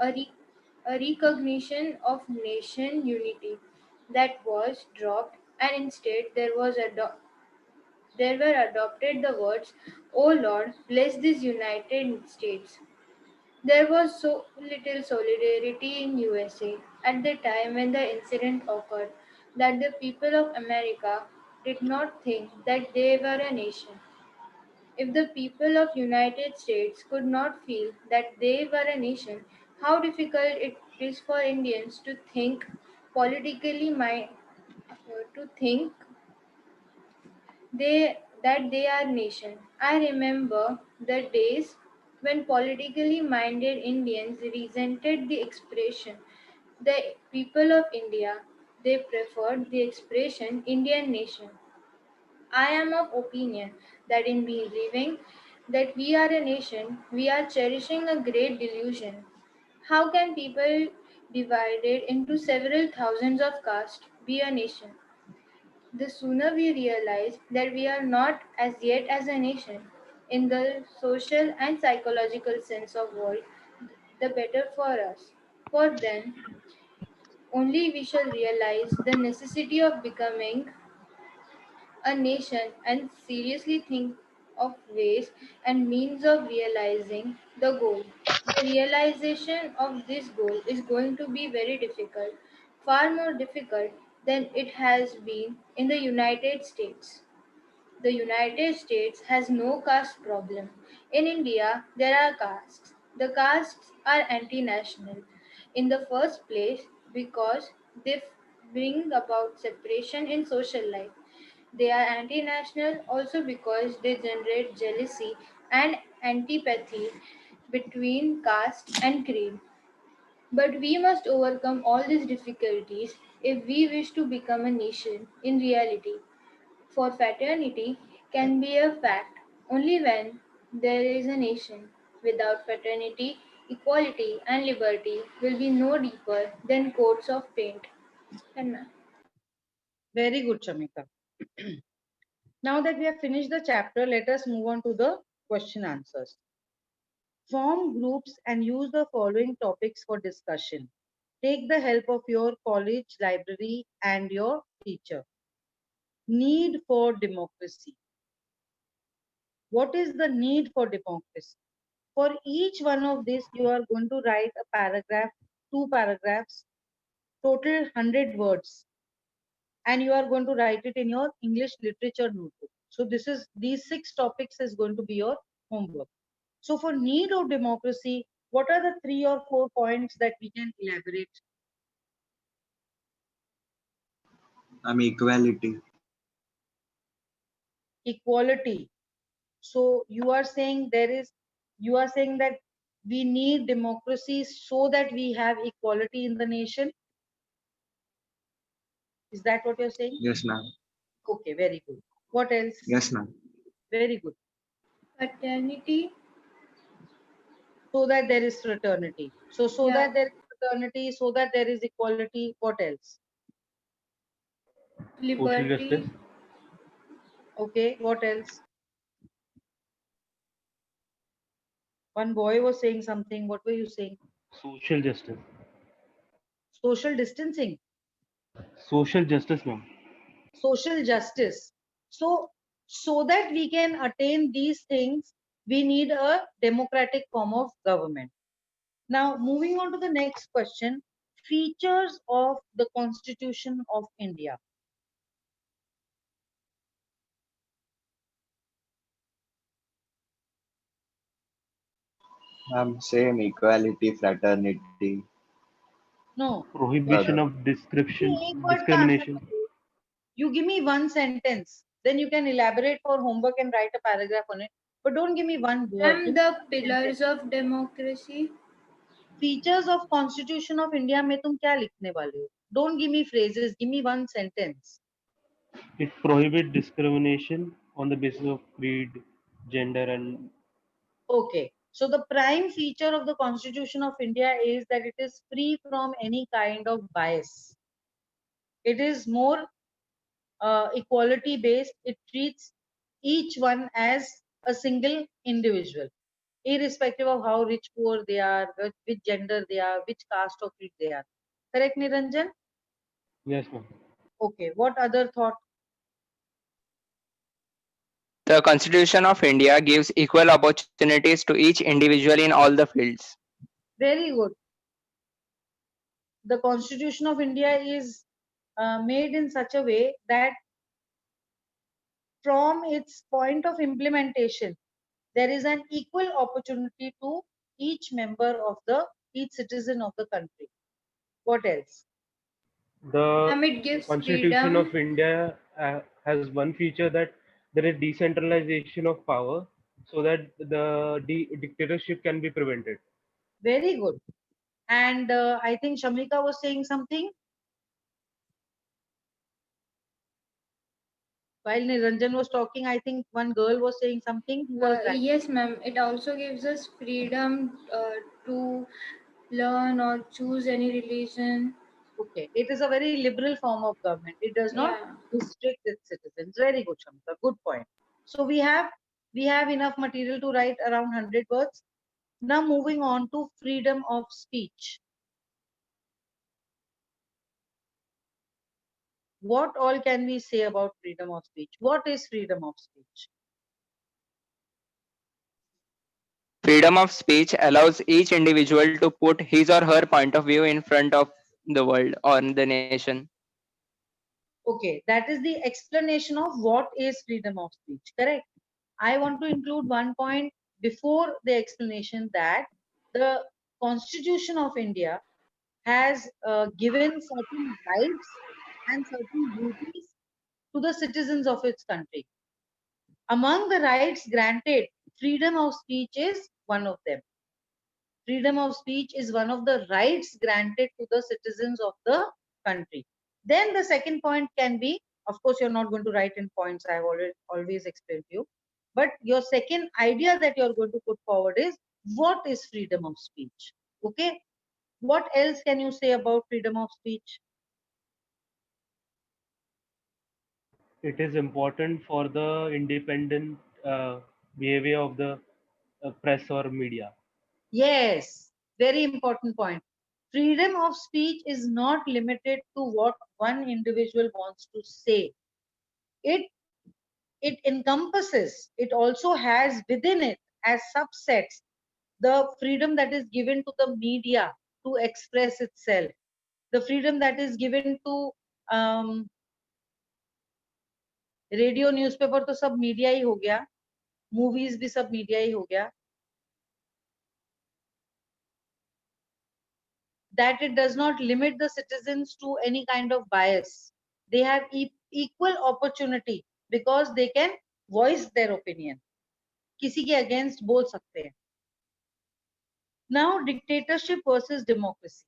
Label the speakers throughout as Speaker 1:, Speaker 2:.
Speaker 1: a, re- a recognition of nation unity that was dropped, and instead there were adopted the words, "O Lord, bless these United States." There was so little solidarity in USA at the time when the incident occurred that the people of America did not think that they were a nation. If the people of United States could not feel that they were a nation, how difficult it is for Indians to think politically to think they are nation. I remember the days when politically minded Indians resented the expression the people of India. They preferred the expression Indian nation. I am of opinion that in believing that we are a nation, we are cherishing a great delusion. How can people divided into several thousands of castes be a nation? The sooner we realize that we are not as yet as a nation in the social and psychological sense of world, the better for us. For then only we shall realize the necessity of becoming a nation and seriously think of ways and means of realizing the goal. The realization of this goal is going to be very difficult, far more difficult than it has been in the United States. The United States has no caste problem. In India, there are castes. The castes are anti national. In the first place, because they bring about separation in social life. They are anti national also because they generate jealousy and antipathy between caste and creed. But we must overcome all these difficulties if we wish to become a nation in reality. For fraternity can be a fact only when there is a nation. Without fraternity, equality and liberty will be no deeper than coats of paint. Kanna.
Speaker 2: Very good, Shamika. Now that we have finished the chapter, let us move on to the question answers. Form groups and use the following topics for discussion. Take the help of your college, library, and your teacher. Need for democracy. What is the need for democracy? For each one of these, you are going to write a paragraph, two paragraphs, total 100 words, and you are going to write it in your English literature notebook. So these 6 topics is going to be your homework. So for need of democracy, what are the 3 or 4 points that we can elaborate?
Speaker 3: Equality.
Speaker 2: Equality. So you are saying that we need democracy so that we have equality in the nation. Is that what you're saying?
Speaker 3: Yes, ma'am.
Speaker 2: Okay, very good. What else?
Speaker 3: Yes, ma'am.
Speaker 2: Very good.
Speaker 1: Fraternity,
Speaker 2: So that there is fraternity. So
Speaker 1: yeah,
Speaker 2: that there is fraternity, so that there is equality. What else?
Speaker 4: Social justice.
Speaker 1: liberty,
Speaker 2: Okay, what else? One boy was saying something. What were you saying?
Speaker 4: Social justice.
Speaker 2: Social distancing,
Speaker 4: Social justice, ma'am.
Speaker 2: social justice. So that we can attain these things, we need a democratic form of government. Now, moving on to the next question, features of the Constitution of India.
Speaker 3: Same equality, fraternity.
Speaker 2: No,
Speaker 3: Uh,
Speaker 4: Prohibition of
Speaker 2: एक word का answer
Speaker 4: discrimination.
Speaker 2: दो. You give me one sentence, then you can elaborate for homework and write a paragraph on it. But don't give me one word.
Speaker 1: and
Speaker 2: Give me
Speaker 1: the
Speaker 2: one sentence.
Speaker 1: pillars of democracy.
Speaker 2: Features of Constitution of India में तुम क्या लिखने वाले हो? Don't give me phrases. Give me one sentence.
Speaker 4: It prohibits discrimination on the basis of creed, gender, and
Speaker 2: Okay. So the prime feature of the Constitution of India is that it is free from any kind of bias. It is more equality based. It treats each one as a single individual. irrespective of how rich, poor they are, which gender they are, which caste or creed they are. Correct, Niranjan?
Speaker 4: Yes, ma'am.
Speaker 2: Okay. What other thought?
Speaker 5: The Constitution of India gives equal opportunities to each individual in all the fields.
Speaker 2: Very good. The Constitution of India is made in such a way that from its point of implementation, there is an equal opportunity to each member of each citizen of the country. What else?
Speaker 4: The
Speaker 1: It gives
Speaker 4: Constitution
Speaker 1: freedom.
Speaker 4: of India has one feature that there is decentralization of power so that the dictatorship can be prevented.
Speaker 2: Very good. And I think Shamika was saying something. While Niranjan was talking, I think one girl was saying something. Who was that?
Speaker 1: Yes, ma'am. It also gives us freedom to learn or choose any religion.
Speaker 2: Okay. It is a very liberal form of government. It does not
Speaker 1: Yeah.
Speaker 2: restrict its citizens. Very good, Shamika. Good point. So we have enough material to write around 100 words. Now moving on to freedom of speech. What all can we say about freedom of speech? What is freedom of speech?
Speaker 5: Freedom of speech allows each individual to put his or her point of view in front of the world or the nation.
Speaker 2: Okay, that is the explanation of what is freedom of speech, correct? I want to include one point before the explanation, that the Constitution of India has given certain rights and certain duties to the citizens of its country. Among the rights granted, freedom of speech is one of them. Freedom of speech is one of the rights granted to the citizens of the country. Then the second point can be, of course, you're not going to write in points, I have always explained to you. But your second idea that you're going to put forward is, what is freedom of speech? Okay. What else can you say about freedom of speech?
Speaker 4: It is important for the independent behavior of the press or media.
Speaker 2: Yes, very important point. Freedom of speech is not limited to what one individual wants to say. It it encompasses, it also has within it as subsets the freedom that is given to the media to express itself, the freedom that is given to radio newspaper तो सब media ही हो गया, movies भी सब media ही हो गया. That it does not limit the citizens to any kind of bias. They have equal opportunity because they can voice their opinion. किसी के against बोल सकते हैं. Now, dictatorship versus democracy.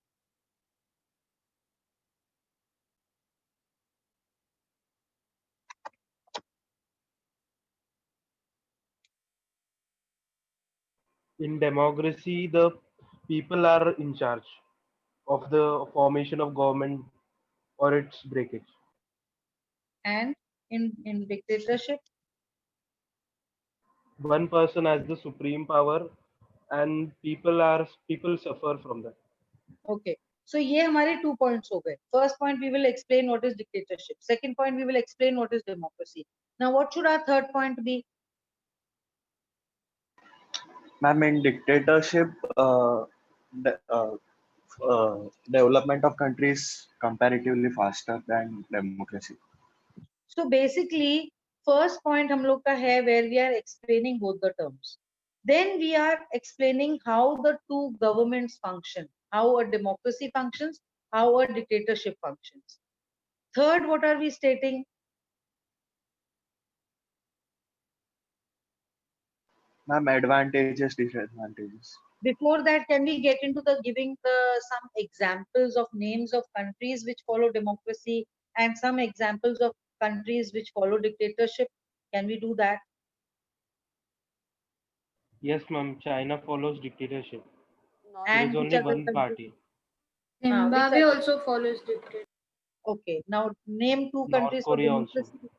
Speaker 4: In democracy, the people are in charge of the formation of government or its breakage.
Speaker 2: And in dictatorship,
Speaker 4: One person has the supreme power, and people suffer from that.
Speaker 2: okay. So ये हमारे 2 points हो गए. First point, we will explain what is dictatorship. Second point, we will explain what is democracy. Now, what should our third point be?
Speaker 3: Ma'am, in dictatorship, the development of countries comparatively faster than democracy.
Speaker 2: So basically, first point हम लोग का है where we are explaining both the terms. Then we are explaining how the two governments function, how a democracy functions, how a dictatorship functions. Third, what are we stating?
Speaker 3: Ma'am, advantages, disadvantages.
Speaker 2: Before that, can we get into the giving some examples of names of countries which follow democracy and some examples of countries which follow dictatorship? Can we do that?
Speaker 4: Yes, ma'am. China follows dictatorship. There is
Speaker 2: And which
Speaker 4: only
Speaker 2: other
Speaker 4: one
Speaker 2: countries?
Speaker 4: party.
Speaker 2: Which
Speaker 1: Zimbabwe
Speaker 2: other?
Speaker 1: also follows dictatorship.
Speaker 2: Okay, now name two
Speaker 4: North
Speaker 2: countries for
Speaker 4: Korea also.
Speaker 2: democracy.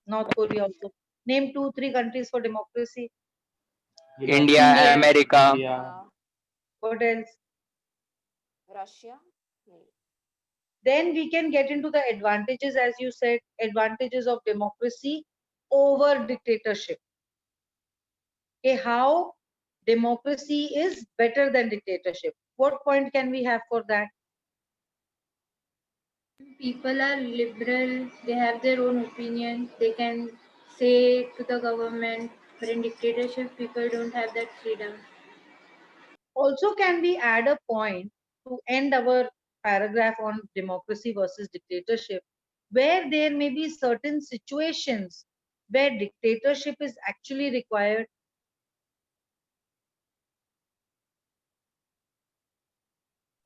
Speaker 2: North Korea also. Name 2, 3 countries for democracy.
Speaker 5: India,
Speaker 1: India.
Speaker 5: America.
Speaker 4: India.
Speaker 2: What else?
Speaker 6: Russia. Hmm.
Speaker 2: Then we can get into the advantages, as you said, advantages of democracy over dictatorship. Okay, how democracy is better than dictatorship. What point can we have for that?
Speaker 1: People are liberal, they have their own opinion, they can say to the government, but in dictatorship, people don't have that freedom.
Speaker 2: Also, can we add a point to end our paragraph on democracy versus dictatorship, where there may be certain situations where dictatorship is actually required?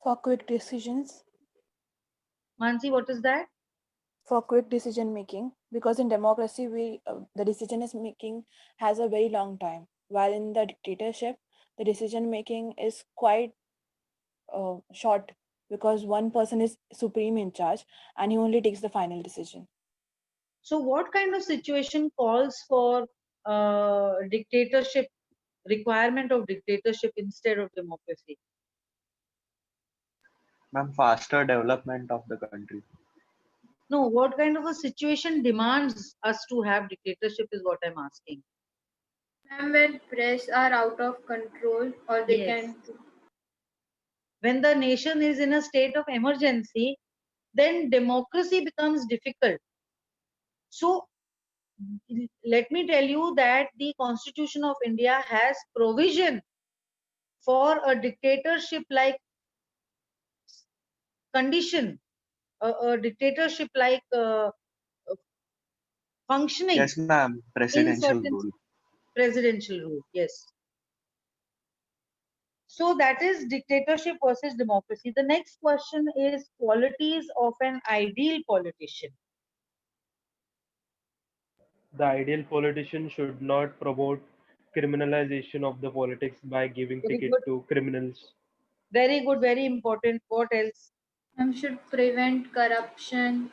Speaker 6: For quick decisions,
Speaker 2: Mansi, what is that?
Speaker 6: for quick decision making, because in democracy, the decision is making has a very long time, while in the dictatorship, the decision making is quite short, because one person is supreme in charge and he only takes the final decision.
Speaker 2: So, what kind of situation calls for dictatorship, requirement of dictatorship instead of democracy?
Speaker 3: Ma'am, faster development of the country.
Speaker 2: No, what kind of a situation demands us to have dictatorship is what I'm asking.
Speaker 1: And when press are out of control or they
Speaker 2: Yes.
Speaker 1: can
Speaker 2: When the nation is in a state of emergency, then democracy becomes difficult. So, let me tell you that the Constitution of India has provision for a dictatorship like condition, a dictatorship like functioning
Speaker 3: Yes, ma'am.
Speaker 2: in
Speaker 3: Presidential
Speaker 2: certain
Speaker 3: rule.
Speaker 2: presidential rule. Yes. So that is dictatorship versus democracy. The next question is qualities of an ideal politician.
Speaker 4: The ideal politician should not promote criminalization of the politics by giving
Speaker 2: Very
Speaker 4: ticket
Speaker 2: good.
Speaker 4: to criminals.
Speaker 2: Very good. Very important. What else?
Speaker 1: should prevent corruption.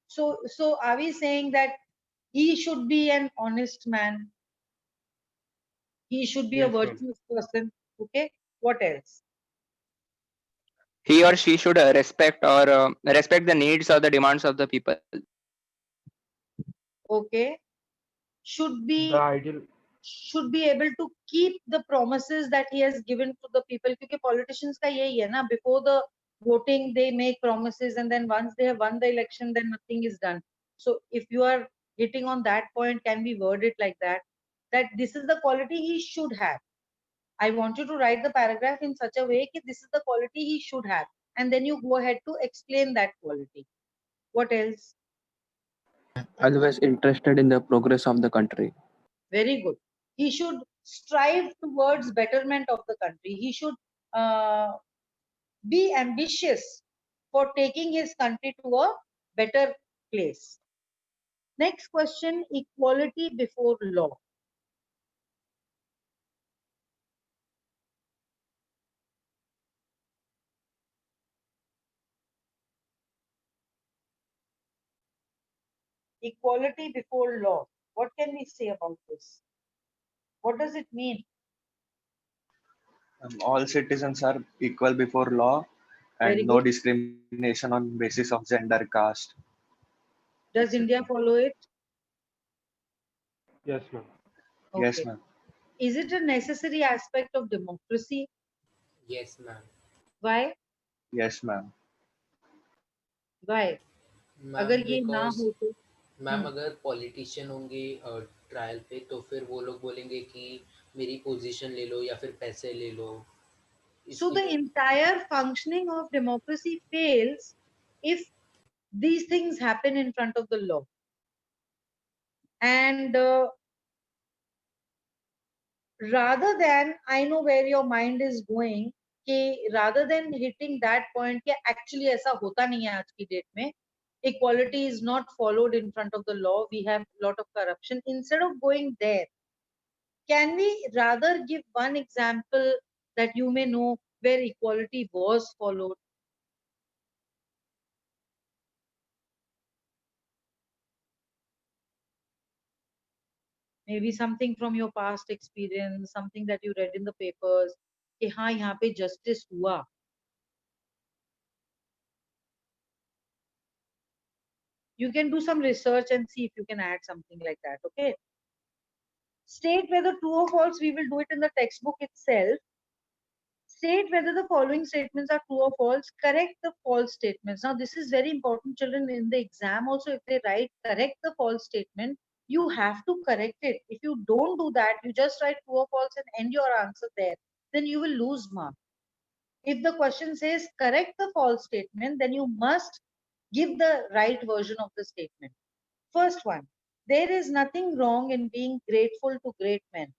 Speaker 2: So are we saying that he should be an honest man? He should be a
Speaker 4: Yes, ma'am.
Speaker 2: virtuous person. Okay. What else?
Speaker 5: He or she should respect the needs or the demands of the people.
Speaker 2: Okay. Should
Speaker 4: The
Speaker 2: be
Speaker 4: ideal,
Speaker 2: able to keep the promises that he has given to the people, क्योंकि politicians का यही है ना, before the voting they make promises and then once they have won the election then nothing is done. So if you are hitting on that point, can we word it like that, that this is the quality he should have? I want you to write the paragraph in such a way that this is the quality he should have, and then you go ahead to explain that quality. What else?
Speaker 7: Always interested in the progress of the country.
Speaker 2: Very good. He should strive towards betterment of the country. He should uh, be ambitious for taking his country to a better place. Next question, equality before law. Equality before law. What can we say about this? What does it mean?
Speaker 3: All citizens are equal before law
Speaker 2: Very
Speaker 3: and no
Speaker 2: good.
Speaker 3: discrimination on basis of gender, caste,
Speaker 2: Does India
Speaker 3: etc.
Speaker 2: follow it?
Speaker 4: yes, ma'am.
Speaker 3: Yes,
Speaker 2: Okay.
Speaker 3: ma'am.
Speaker 2: Is it a necessary aspect of democracy?
Speaker 8: Yes, ma'am.
Speaker 2: Why?
Speaker 3: Yes, ma'am.
Speaker 2: Why?
Speaker 8: Ma'am
Speaker 2: अगर ये ना
Speaker 8: because
Speaker 2: हो तो
Speaker 8: ma'am अगर politician होंगे trial पे तो फिर वो लोग बोलेंगे कि मेरी पोजीशन ले लो या फिर पैसे ले लो
Speaker 2: So the
Speaker 8: इसलिए
Speaker 2: entire functioning of democracy fails if these things happen in front of the law. And rather than, I know where your mind is going, कि rather than hitting that point कि actually ऐसा होता नहीं है आज की date में, equality is not followed in front of the law, we have a lot of corruption. Instead of going there, can we rather give one example that you may know where equality was followed? maybe something from your past experience, something that you read in the papers, कि हाँ यहाँ पे justice हुआ. You can do some research and see if you can add something like that, okay? State whether true or false, we will do it in the textbook itself. State whether the following statements are true or false. Correct the false statements. Now, this is very important, children. In the exam also, if they write correct the false statement, you have to correct it. If you don't do that, you just write true or false and end your answer there, then you will lose mark. If the question says correct the false statement, then you must give the right version of the statement. First one, there is nothing wrong in being grateful to great men.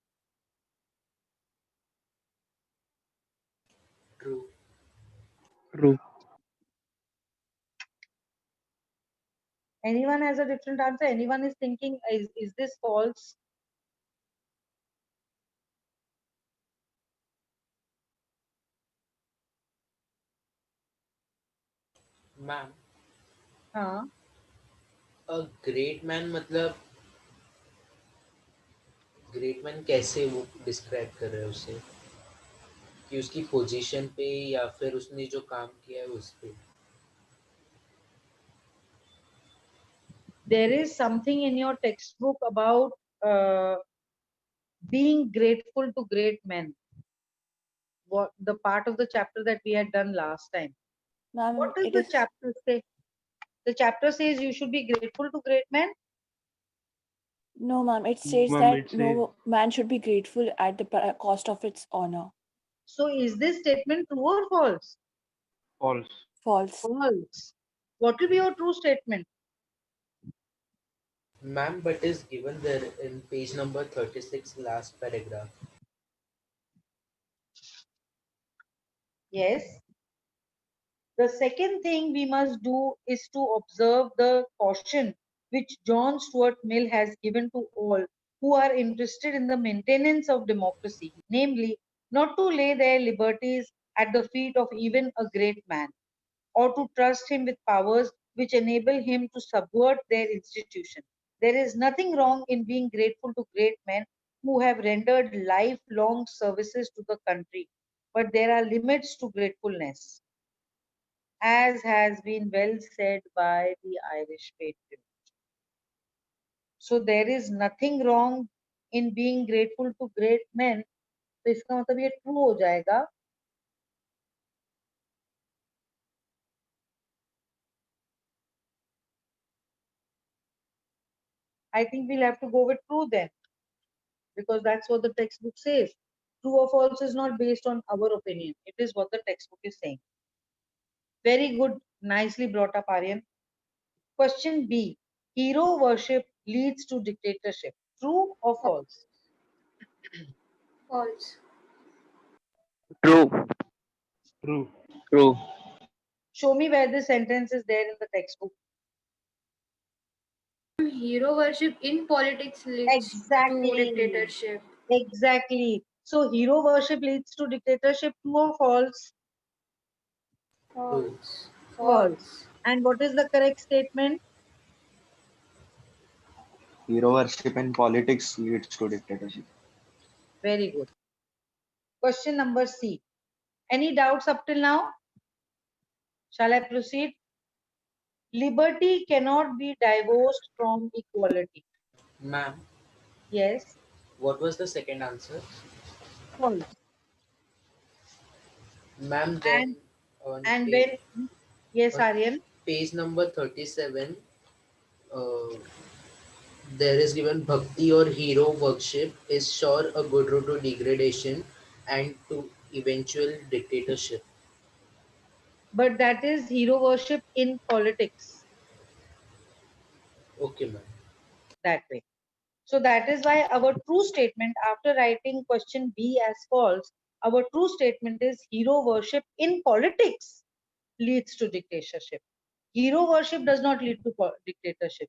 Speaker 8: True.
Speaker 7: True.
Speaker 2: Anyone has a different answer? Anyone is thinking, is this false?
Speaker 8: Ma'am
Speaker 2: हाँ,
Speaker 8: a great man मतलब great man कैसे वो describe कर रहे हैं उसे कि उसकी पोजीशन पे या फिर उसने जो काम किया है उस पे.
Speaker 2: there is something in your textbook about being grateful to great men. What the part of the chapter that we had done last time.
Speaker 6: Ma'am,
Speaker 2: What does
Speaker 6: it
Speaker 2: the
Speaker 6: is
Speaker 2: chapter say? The chapter says you should be grateful to great men.
Speaker 6: no, ma'am. It states
Speaker 4: Ma'am,
Speaker 6: that
Speaker 4: it says
Speaker 6: no man should be grateful at the cost of its honor.
Speaker 2: So is this statement true or false?
Speaker 4: false.
Speaker 6: False.
Speaker 2: False. What will be your true statement?
Speaker 8: Ma'am but is given there in page number 36 last paragraph.
Speaker 2: Yes. The second thing we must do is to observe the caution which John Stuart Mill has given to all who are interested in the maintenance of democracy, namely, not to lay their liberties at the feet of even a great man, or to trust him with powers which enable him to subvert their institution. There is nothing wrong in being grateful to great men who have rendered lifelong services to the country, but there are limits to gratefulness, as has been well said by the Irish patriot. So there is nothing wrong in being grateful to great men. तो इसका मतलब ये true हो जाएगा. I think we'll have to go with true then, because that's what the textbook says. True or false is not based on our opinion. It is what the textbook is saying. Very good. Nicely brought up, Aryan. Question B. Hero worship leads to dictatorship. True or false?
Speaker 1: False.
Speaker 5: True.
Speaker 4: True.
Speaker 5: True.
Speaker 2: Show me where this sentence is there in the textbook.
Speaker 1: Hero worship in politics leads to
Speaker 2: Exactly.
Speaker 1: dictatorship.
Speaker 2: Exactly. So hero worship leads to dictatorship. True or false?
Speaker 1: False.
Speaker 2: False. And what is the correct statement?
Speaker 3: Hero worship in politics leads to dictatorship.
Speaker 2: Very good. Question number C. Any doubts up till now? Shall I proceed? Liberty cannot be divorced from equality.
Speaker 8: Ma'am
Speaker 2: Yes.
Speaker 8: What was the second answer.
Speaker 2: False.
Speaker 8: Ma'am then on
Speaker 2: And when, yes, Aryan.
Speaker 8: page number 37 uh, there is given bhakti or hero worship is sure a good road to degradation and to eventual dictatorship.
Speaker 2: But that is hero worship in politics.
Speaker 8: Okay, ma'am.
Speaker 2: That way. So that is why our true statement, after writing question B as false, our true statement is hero worship in politics leads to dictatorship. Hero worship does not lead to dictatorship.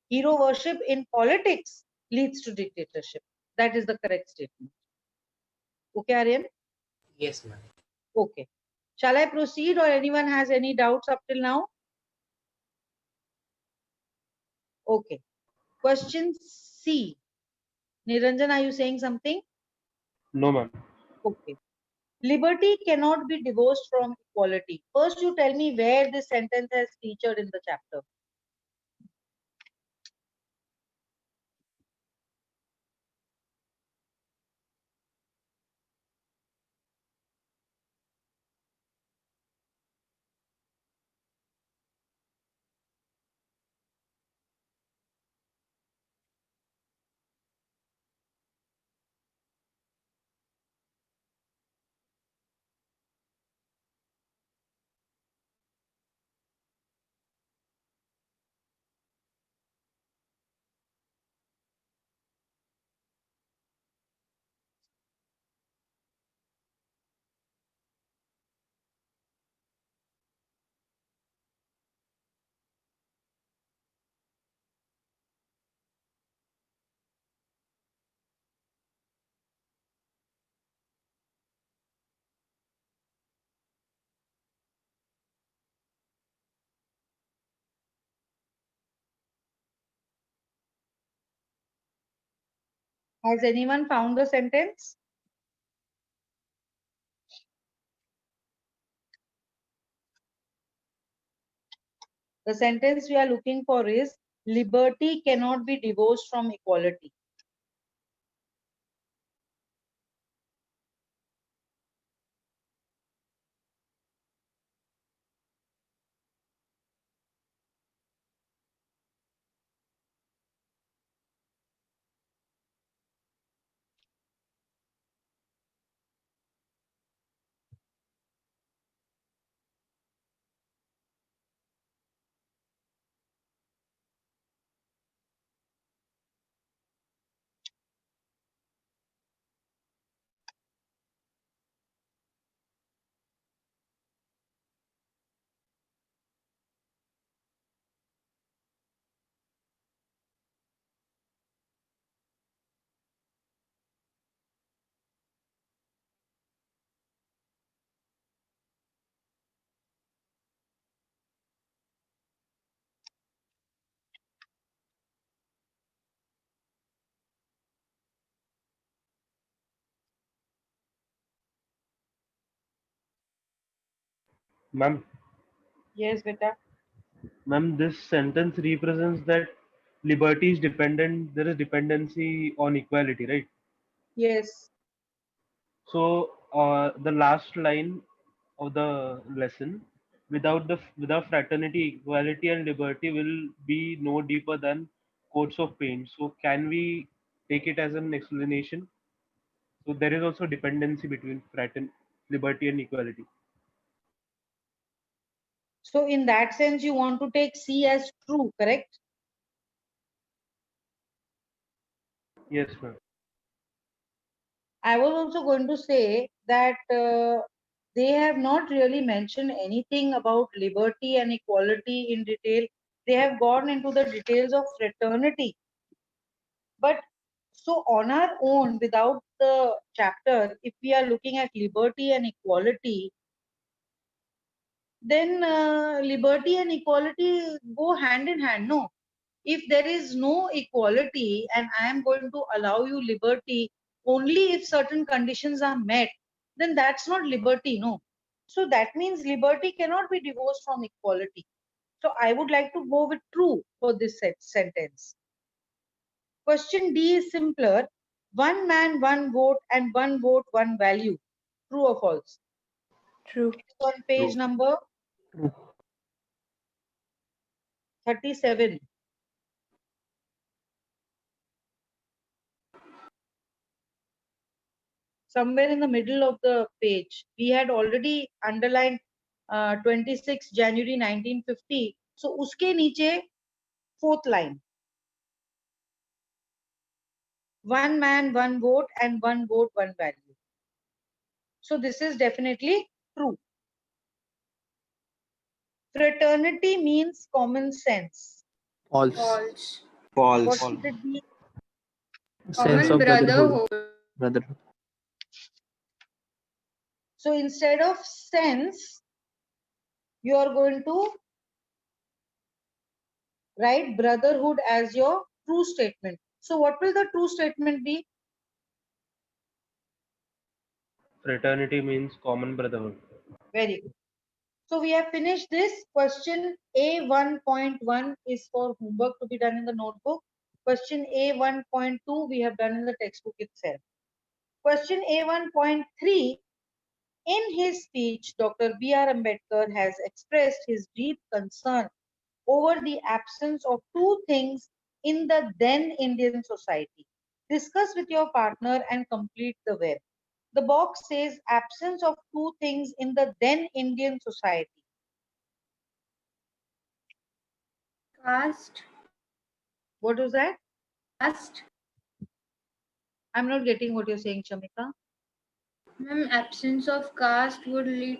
Speaker 2: Hero worship in politics leads to dictatorship. That is the correct statement. Okay, Aryan?
Speaker 8: Yes, ma'am.
Speaker 2: Okay. Shall I proceed, or anyone has any doubts up till now? Okay. Question C. Niranjan, are you saying something?
Speaker 4: No, ma'am.
Speaker 2: Okay. Liberty cannot be divorced from equality. First, you tell me where this sentence has featured in the chapter. Has anyone found the sentence? The sentence we are looking for is liberty cannot be divorced from equality.
Speaker 4: Ma'am,
Speaker 2: Yes, beta.
Speaker 4: ma'am, this sentence represents that liberty is dependent. There is dependency on equality, right?
Speaker 2: Yes.
Speaker 4: So, the last line of the lesson, without fraternity, equality, and liberty will be no deeper than coats of paint. So, can we take it as an explanation? So, there is also dependency between liberty and equality.
Speaker 2: So in that sense, you want to take C as true, correct?
Speaker 4: Yes, ma'am.
Speaker 2: I was also going to say that they have not really mentioned anything about liberty and equality in detail. They have gone into the details of fraternity. But so on our own, without the chapter, if we are looking at liberty and equality, then liberty and equality go hand in hand. No, if there is no equality and I am going to allow you liberty only if certain conditions are met, then that's not liberty, no. So that means liberty cannot be divorced from equality. So I would like to go with true for this sentence. Question D is simpler. One man, one vote, and one vote, one value. True or false?
Speaker 6: True.
Speaker 2: It's on page
Speaker 3: True.
Speaker 2: number
Speaker 7: True.
Speaker 2: 37. Somewhere in the middle of the page. We had already underlined 26 January 1950. So uske niche fourth line. One man, one vote, and one vote, one value. So this is definitely true. Fraternity means common sense.
Speaker 7: False.
Speaker 1: False.
Speaker 2: What
Speaker 3: False.
Speaker 2: should it be?
Speaker 7: Sense
Speaker 1: Common
Speaker 7: of brotherhood.
Speaker 1: brotherhood.
Speaker 7: Brotherhood.
Speaker 2: So instead of sense, you are going to write brotherhood as your true statement. So what will the true statement be?
Speaker 4: Fraternity means common brotherhood.
Speaker 2: Very good. So we have finished this. Question A1.1 is for homework to be done in the notebook. Question A1.2 we have done in the textbook itself. Question A1.3, in his speech, Dr. B.R. Ambedkar has expressed his deep concern over the absence of two things in the then Indian society. Discuss with your partner and complete the web. The box says absence of two things in the then Indian society.
Speaker 1: Caste.
Speaker 2: What was that?
Speaker 1: Caste.
Speaker 2: I'm not getting what you're saying, Shamika.
Speaker 1: Ma'am, absence of caste would lead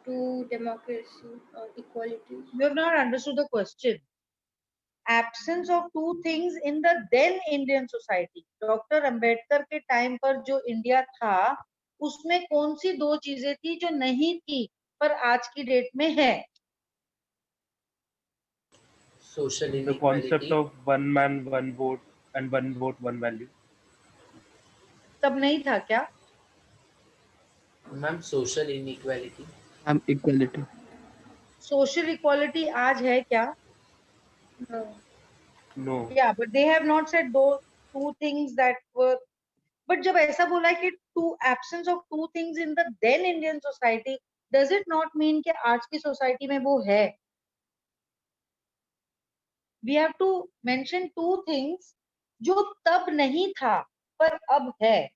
Speaker 1: to democracy or equality.
Speaker 2: You have not understood the question. Absence of two things in the then Indian society. Doctor Ambedkar के time पर जो India था उसमें कौन सी दो चीजें थी जो नहीं थी पर आज की डेट में है?
Speaker 8: Social
Speaker 4: The concept
Speaker 8: inequality.
Speaker 4: of one man, one vote, and one vote, one value.
Speaker 2: तब नहीं था क्या?
Speaker 8: Ma'am, social inequality.
Speaker 7: Equality.
Speaker 2: Social equality आज है क्या?
Speaker 1: No.
Speaker 4: No.
Speaker 2: Yeah, but they have not said those two things that were. But जब ऐसा बोला है कि two absence of two things in the then Indian society, does it not mean कि आज की सोसाइटी में वो है? We have to mention two things जो तब नहीं था पर अब है.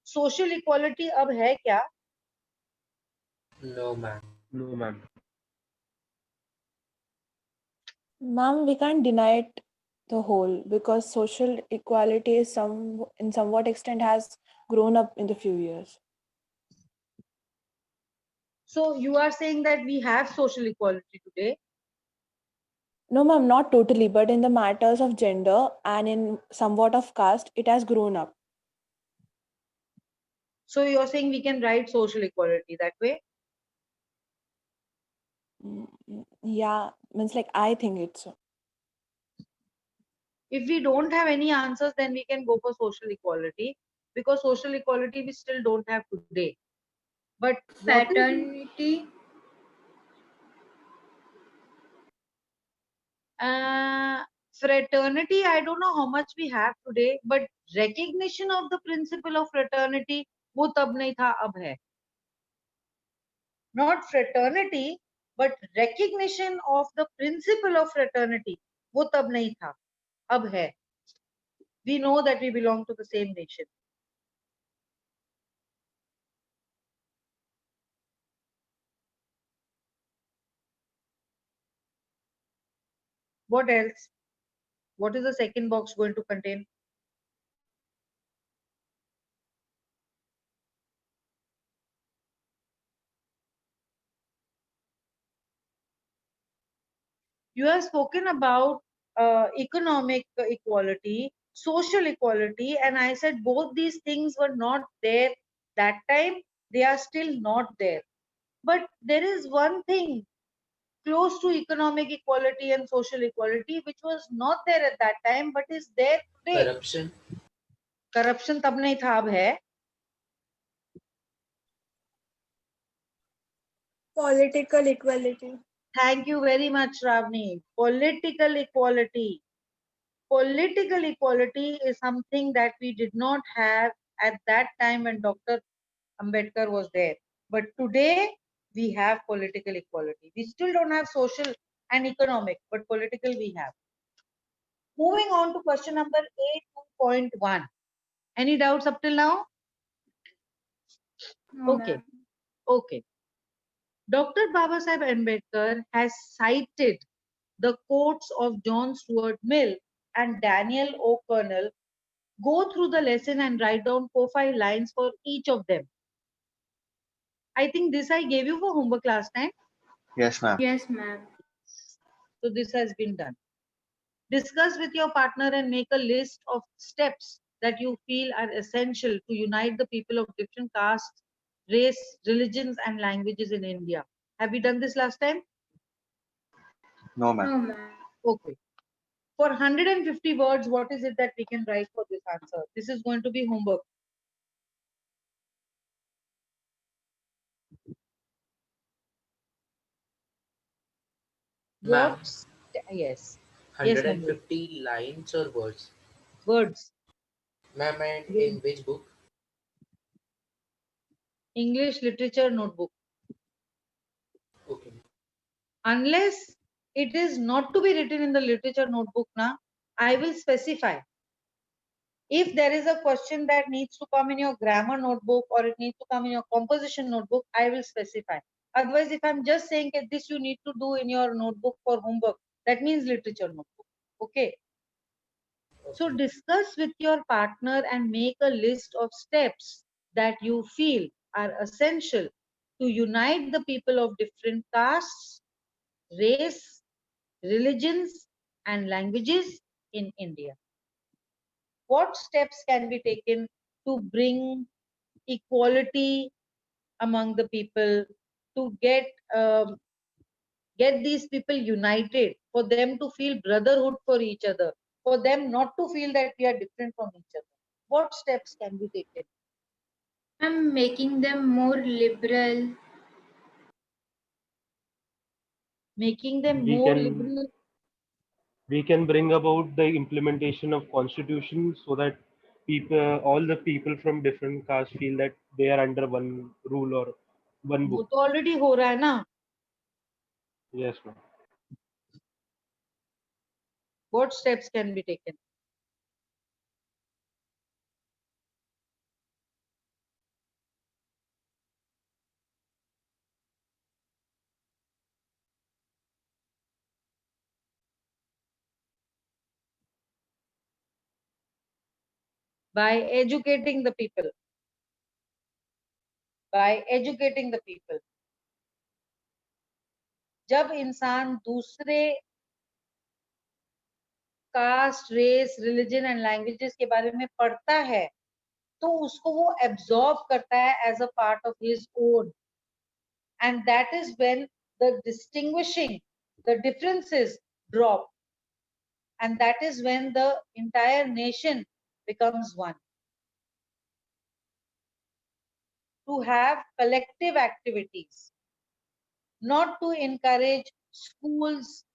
Speaker 2: सोशल इक्वालिटी अब है क्या?
Speaker 8: No, ma'am.
Speaker 4: No, ma'am.
Speaker 6: Ma'am, we can't deny it the whole because social equality is in somewhat extent has grown up in the few years.
Speaker 2: So you are saying that we have social equality today?
Speaker 6: No, ma'am, not totally, but in the matters of gender and in somewhat of caste, it has grown up.
Speaker 2: So you're saying we can write social equality that way?
Speaker 6: Yeah, means like I think it's so.
Speaker 2: If we don't have any answers, then we can go for social equality because social equality we still don't have today. But what is
Speaker 1: Fraternity.
Speaker 2: fraternity, I don't know how much we have today, but recognition of the principle of fraternity, वो तब नहीं था, अब है. Not fraternity, but recognition of the principle of fraternity, वो तब नहीं था, अब है. We know that we belong to the same nation. What else? What is the second box going to contain? You have spoken about economic equality, social equality, and I said both these things were not there that time. They are still not there. But there is one thing close to economic equality and social equality which was not there at that time but is there today.
Speaker 8: Corruption.
Speaker 2: Corruption तब नहीं था, अब है.
Speaker 6: Political equality.
Speaker 2: Thank you very much, Ravni. Political equality. Political equality is something that we did not have at that time when Dr. Ambedkar was there. But today we have political equality. We still don't have social and economic, but political we have. Moving on to question number A2.1. Any doubts up till now?
Speaker 1: No,
Speaker 2: Okay.
Speaker 1: ma'am.
Speaker 2: Okay. Dr. Babasaheb Ambedkar has cited the quotes of John Stuart Mill and Daniel O'Connell. Go through the lesson and write down 4-5 lines for each of them. I think this I gave you for homework last time.
Speaker 3: Yes, ma'am.
Speaker 1: Yes, ma'am.
Speaker 2: So this has been done. Discuss with your partner and make a list of steps that you feel are essential to unite the people of different castes, race, religions, and languages in India. Have we done this last time?
Speaker 3: No, ma'am.
Speaker 1: No, ma'am.
Speaker 2: Okay. For 150 words, what is it that we can write for this answer? This is going to be homework.
Speaker 8: Ma'am,
Speaker 2: What? Yes. Yes, Manoj.
Speaker 8: 150 lines or words?
Speaker 2: Words.
Speaker 8: Ma'am, and in which book?
Speaker 2: English literature notebook.
Speaker 8: Okay.
Speaker 2: Unless it is not to be written in the literature notebook, na, I will specify. If there is a question that needs to come in your grammar notebook or it needs to come in your composition notebook, I will specify. Otherwise, if I'm just saying that this you need to do in your notebook for homework, that means literature notebook. Okay. So
Speaker 8: Okay.
Speaker 2: discuss with your partner and make a list of steps that you feel are essential to unite the people of different castes, race, religions, and languages in India. What steps can be taken to bring equality among the people, to get these people united, for them to feel brotherhood for each other, for them not to feel that we are different from each other? What steps can be taken?
Speaker 1: I'm making them more liberal.
Speaker 2: Making them
Speaker 4: We
Speaker 2: more
Speaker 4: can
Speaker 2: liberal.
Speaker 4: we can bring about the implementation of constitution so that people, all the people from different castes feel that they are under one rule or one
Speaker 2: वो
Speaker 4: book.
Speaker 2: तो already हो रहा है ना.
Speaker 4: Yes, ma'am.
Speaker 2: What steps can be taken? By educating the people. By educating the people. जब इंसान दूसरे caste, race, religion and languages के बारे में पढ़ता है तो उसको वो एब्जॉर्ब करता है as a part of his own, and that is when the distinguishing, the differences drop, and that is when the entire nation becomes one. To have collective activities, not to encourage schools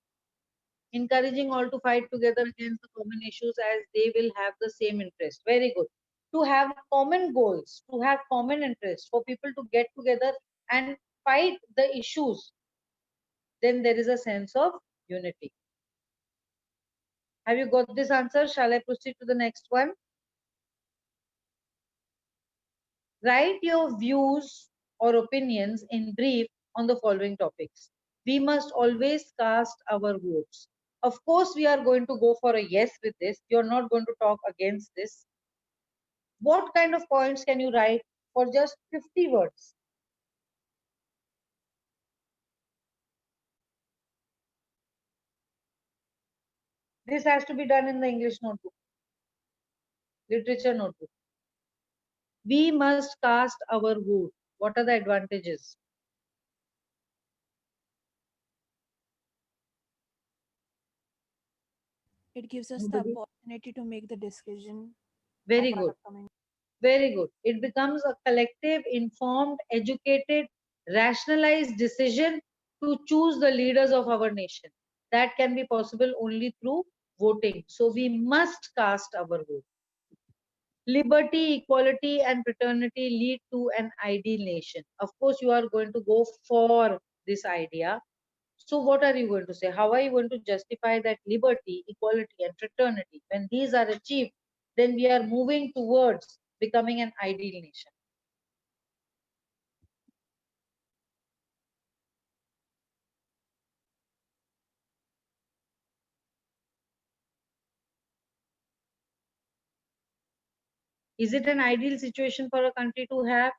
Speaker 2: encouraging all to fight together against the common issues as they will have the same interest. Very good. To have common goals, to have common interests, for people to get together and fight the issues, then there is a sense of unity. Have you got this answer? Shall I proceed to the next one? Write your views or opinions in brief on the following topics. We must always cast our votes. Of course, we are going to go for a yes with this. You're not going to talk against this. What kind of points can you write for just 50 words? This has to be done in the English notebook, literature notebook. We must cast our vote. What are the advantages?
Speaker 6: It gives us the
Speaker 2: Nobody?
Speaker 6: opportunity to make the decision
Speaker 2: Very
Speaker 6: of our
Speaker 2: good.
Speaker 6: upcoming.
Speaker 2: Very good. It becomes a collective, informed, educated, rationalized decision to choose the leaders of our nation. That can be possible only through voting. So we must cast our vote. Liberty, equality, and fraternity lead to an ideal nation. Of course, you are going to go for this idea. So what are you going to say? How are you going to justify that liberty, equality, and fraternity? When these are achieved, then we are moving towards becoming an ideal nation. Is it an ideal situation for a country to have?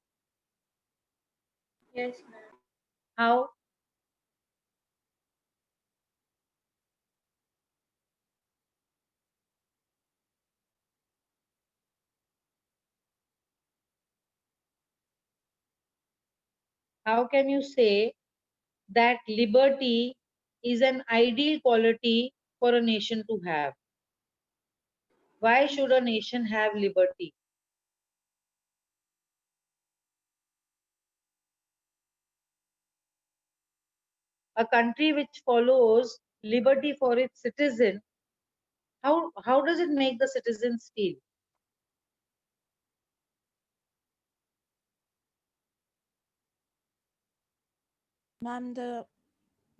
Speaker 1: Yes, ma'am.
Speaker 2: How? How can you say that liberty is an ideal quality for a nation to have? Why should a nation have liberty? A country which follows liberty for its citizen, how does it make the citizens feel?
Speaker 6: Ma'am, the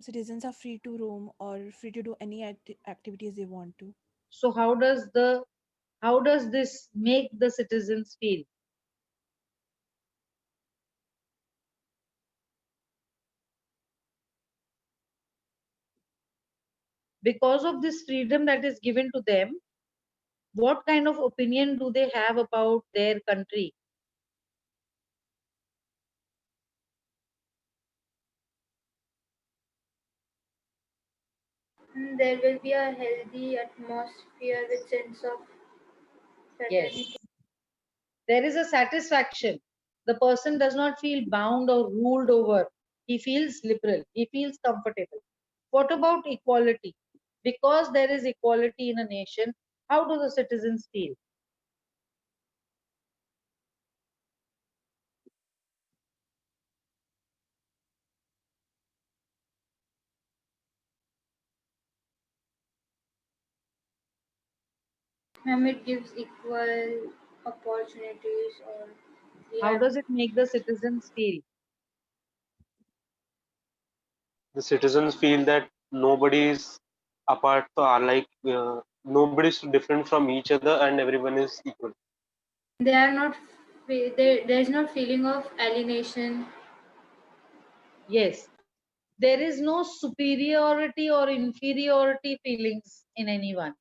Speaker 6: citizens are free to roam or free to do any activities they want to.
Speaker 2: So how does this make the citizens feel? Because of this freedom that is given to them, what kind of opinion do they have about their country?
Speaker 1: There will be a healthy atmosphere with sense of
Speaker 2: Yes.
Speaker 1: fraternity.
Speaker 2: There is a satisfaction. The person does not feel bound or ruled over. He feels liberal. He feels comfortable. What about equality? Because there is equality in a nation, how do the citizens feel?
Speaker 1: And it gives equal opportunities or we
Speaker 2: How
Speaker 1: have
Speaker 2: does it make the citizens feel?
Speaker 4: The citizens feel that nobody is apart, like nobody is different from each other, and everyone is equal.
Speaker 1: they are not there's no feeling of alienation.
Speaker 2: Yes. There is no superiority or inferiority feelings in anyone.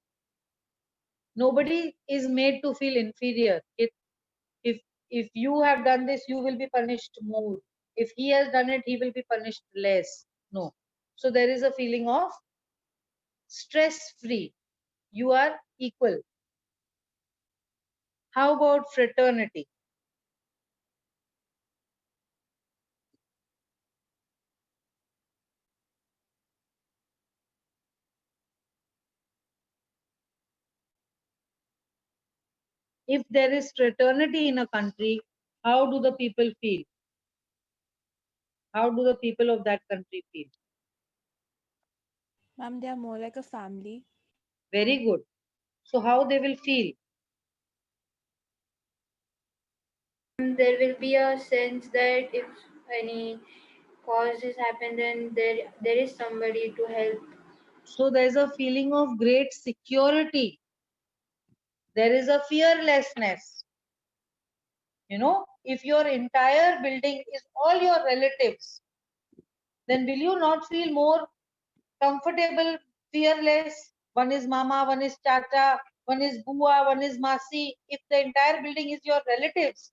Speaker 2: Nobody is made to feel inferior. If you have done this, you will be punished more. If he has done it, he will be punished less. No. So there is a feeling of stress free. You are equal. How about fraternity? If there is fraternity in a country, how do the people feel? How do the people of that country feel?
Speaker 6: Ma'am, they are more like a family.
Speaker 2: Very good. So how they will feel?
Speaker 1: There will be a sense that if any causes happen, then there is somebody to help.
Speaker 2: So there is a feeling of great security. There is a fearlessness. If your entire building is all your relatives, then will you not feel more comfortable, fearless? One is mama, one is chacha, one is bua, one is masi. If the entire building is your relatives,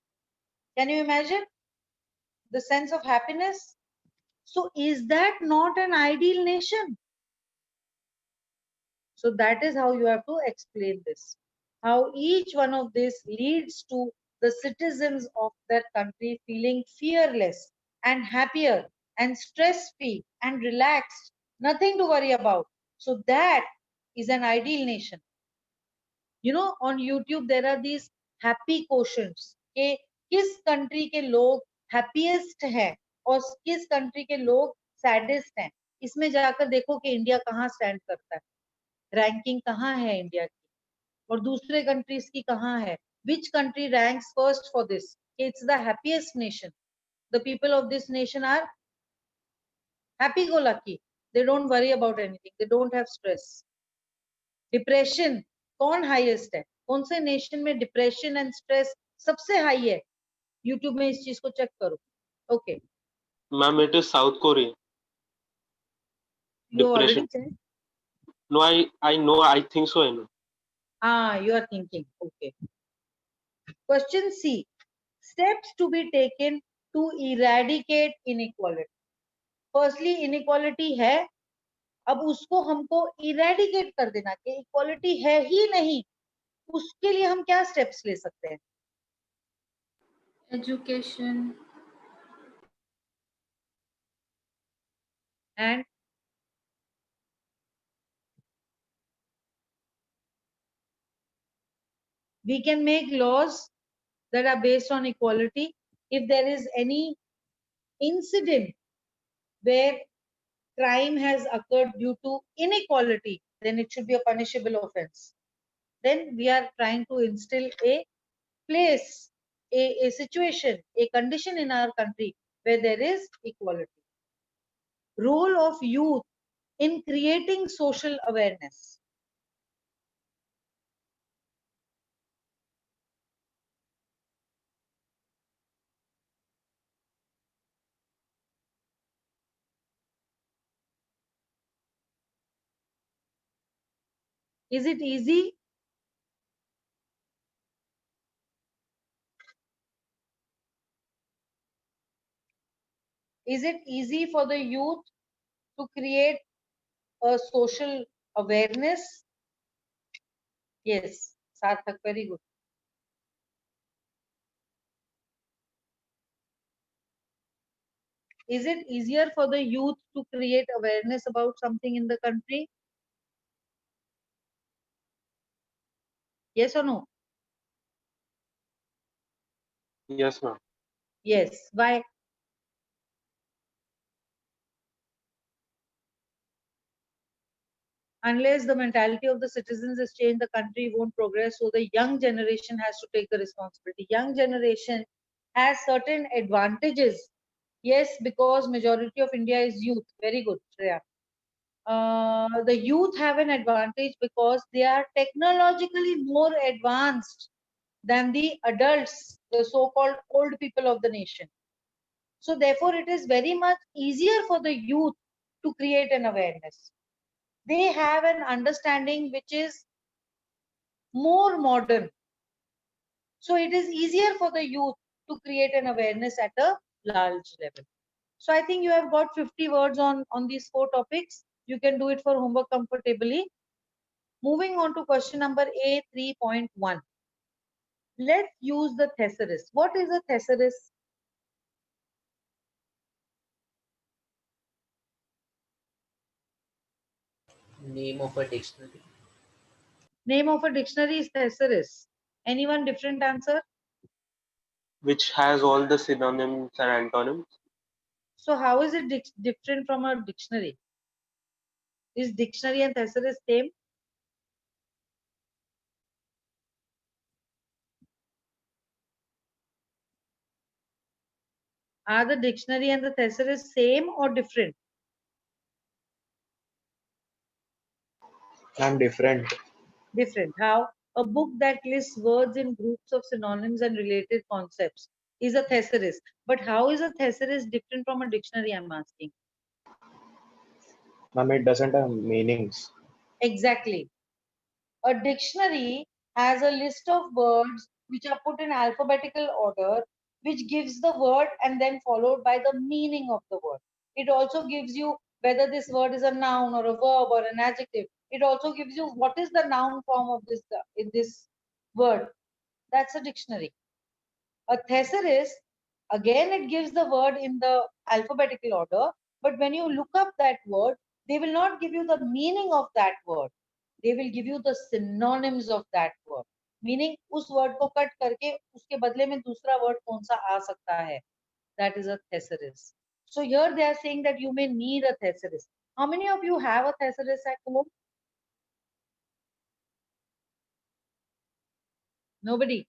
Speaker 2: can you imagine the sense of happiness? So is that not an ideal nation? So that is how you have to explain this. How each one of this leads to the citizens of that country feeling fearless and happier and stress free and relaxed, nothing to worry about. So that is an ideal nation. On YouTube there are these happy quotients के किस country के लोग happiest हैं और किस country के लोग saddest हैं. इसमें जाकर देखो कि इंडिया कहाँ स्टैंड करता है, रैंकिंग कहाँ है इंडिया की और दूसरे कंट्रीज की कहाँ है. Which country ranks first for this? It's the happiest nation. The people of this nation are happy go lucky. They don't worry about anything. They don't have stress. Depression कौन highest है? कौन से nation में depression and stress सबसे high है? YouTube में इस चीज को चेक करो. Okay,
Speaker 4: Ma'am, it is South Korea.
Speaker 2: You already
Speaker 4: Depression.
Speaker 2: Check.
Speaker 4: No, I know. I think so. I know.
Speaker 2: You are thinking. Okay. Question C. Steps to be taken to eradicate inequality. Firstly, inequality है, अब उसको हमको eradicate कर देना कि equality है ही नहीं. उसके लिए हम क्या स्टेप्स ले सकते हैं?
Speaker 1: Education,
Speaker 2: and We can make laws that are based on equality. If there is any incident where crime has occurred due to inequality, then it should be a punishable offense. Then we are trying to instill a place, a situation, a condition in our country where there is equality. Role of youth in creating social awareness. Is it easy? Is it easy for the youth to create a social awareness? Yes, Sarthak, very good. Is it easier for the youth to create awareness about something in the country? Yes or no?
Speaker 4: Yes, ma'am.
Speaker 2: Yes. Why? Unless the mentality of the citizens is changed, the country won't progress. So the young generation has to take the responsibility. Young generation has certain advantages. Yes, because majority of India is youth. Very good, Shreya. The youth have an advantage because they are technologically more advanced than the adults, the so-called old people of the nation. So therefore, it is very much easier for the youth to create an awareness. They have an understanding which is more modern. So it is easier for the youth to create an awareness at a large level. So I think you have got 50 words on these 4 topics. You can do it for homework comfortably. Moving on to question number A 3.1. Let's use the thesaurus. What is a thesaurus?
Speaker 8: Name of a dictionary.
Speaker 2: Name of a dictionary is thesaurus. Anyone different answer?
Speaker 4: Which has all the synonyms and antonyms.
Speaker 2: So how is it different from a dictionary? Is dictionary and thesaurus same? Are the dictionary and the thesaurus same or different?
Speaker 3: I'm different.
Speaker 2: Different. How? A book that lists words in groups of synonyms and related concepts is a thesaurus. But how is a thesaurus different from a dictionary, I'm asking?
Speaker 3: Ma'am, it doesn't have meanings.
Speaker 2: Exactly. A dictionary has a list of words which are put in alphabetical order, which gives the word and then followed by the meaning of the word. It also gives you whether this word is a noun or a verb or an adjective. It also gives you what is the noun form of this in this word. That's a dictionary. A thesaurus, again, it gives the word in the alphabetical order, but when you look up that word, they will not give you the meaning of that word. They will give you the synonyms of that word. Meaning, उस word को cut करके उसके बदले में दूसरा word कौन सा आ सकता है. That is a thesaurus. So here they are saying that you may need a thesaurus. How many of you have a thesaurus at home? Nobody.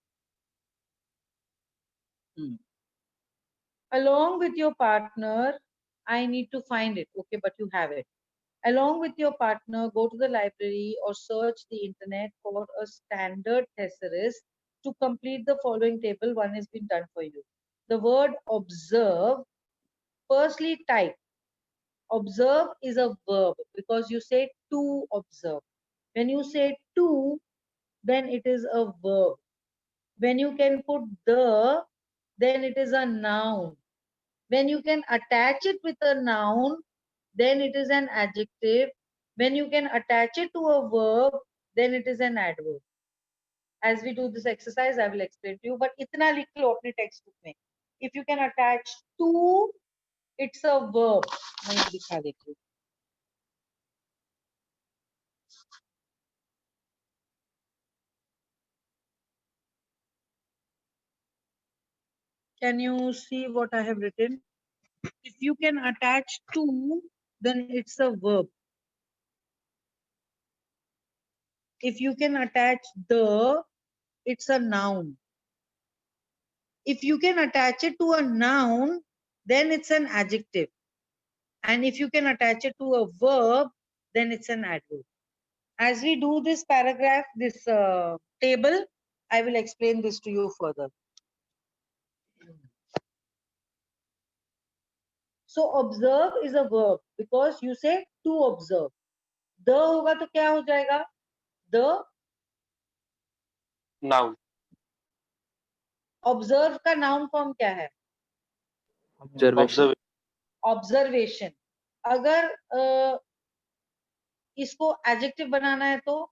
Speaker 2: Along with your partner, I need to find it. Okay, but you have it. Along with your partner, go to the library or search the internet for a standard thesaurus to complete the following table. One has been done for you. The word observe, firstly type. Observe is a verb because you say to observe. When you say to, then it is a verb. When you can put the, then it is a noun. When you can attach it with a noun, then it is an adjective. When you can attach it to a verb, then it is an adverb. As we do this exercise, I will explain to you. But itna likh lo apne textbook mein. If you can attach to, it's a verb. मैं ये दिखा देती हूँ. Can you see what I have written? If you can attach to, then it's a verb. If you can attach the, it's a noun. If you can attach it to a noun, then it's an adjective. And if you can attach it to a verb, then it's an adverb. As we do this paragraph, this table, I will explain this to you further. So observe is a verb because you say to observe. The होगा तो क्या हो जाएगा? The
Speaker 4: Noun.
Speaker 2: observe का noun form क्या है?
Speaker 7: Observation.
Speaker 2: Observation. अगर इसको adjective बनाना है तो